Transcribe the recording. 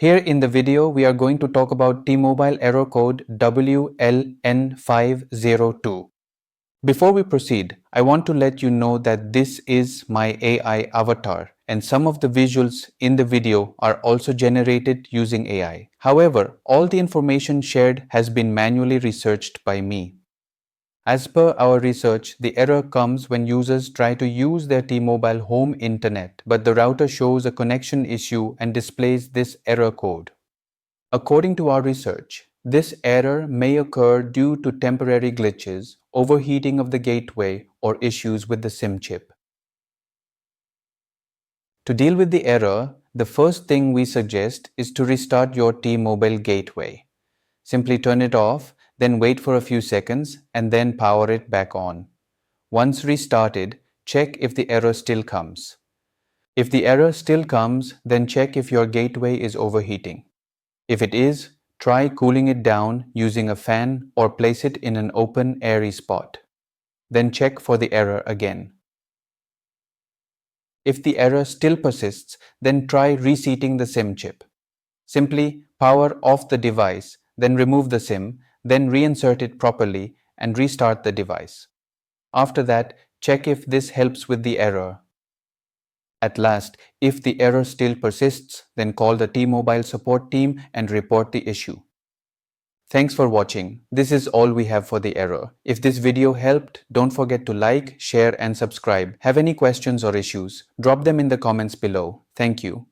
Here in the video, we are going to talk about T-Mobile Error Code WLN502. Before we proceed, I want to let you know that this is my AI avatar and some of the visuals in the video are also generated using AI. However, all the information shared has been manually researched by me. As per our research, the error comes when users try to use their T-Mobile home internet, but the router shows a connection issue and displays this error code. According to our research, this error may occur due to temporary glitches, overheating of the gateway, or issues with the SIM chip. To deal with the error, the first thing we suggest is to restart your T-Mobile gateway. Simply turn it off, then wait for a few seconds and then power it back on. Once restarted, check if the error still comes. If the error still comes, then check if your gateway is overheating. If it is, try cooling it down using a fan or place it in an open, airy spot. Then check for the error again. If the error still persists, then try reseating the SIM chip. Simply power off the device, then remove the SIM, then reinsert it properly and restart the device. After that, check if this helps with the error. At last, if the error still persists, then call the T-Mobile support team and report the issue. Thanks for watching. This is all we have for the error. If this video helped, don't forget to like, share and subscribe. Have any questions or issues? Drop them in the comments below. Thank you.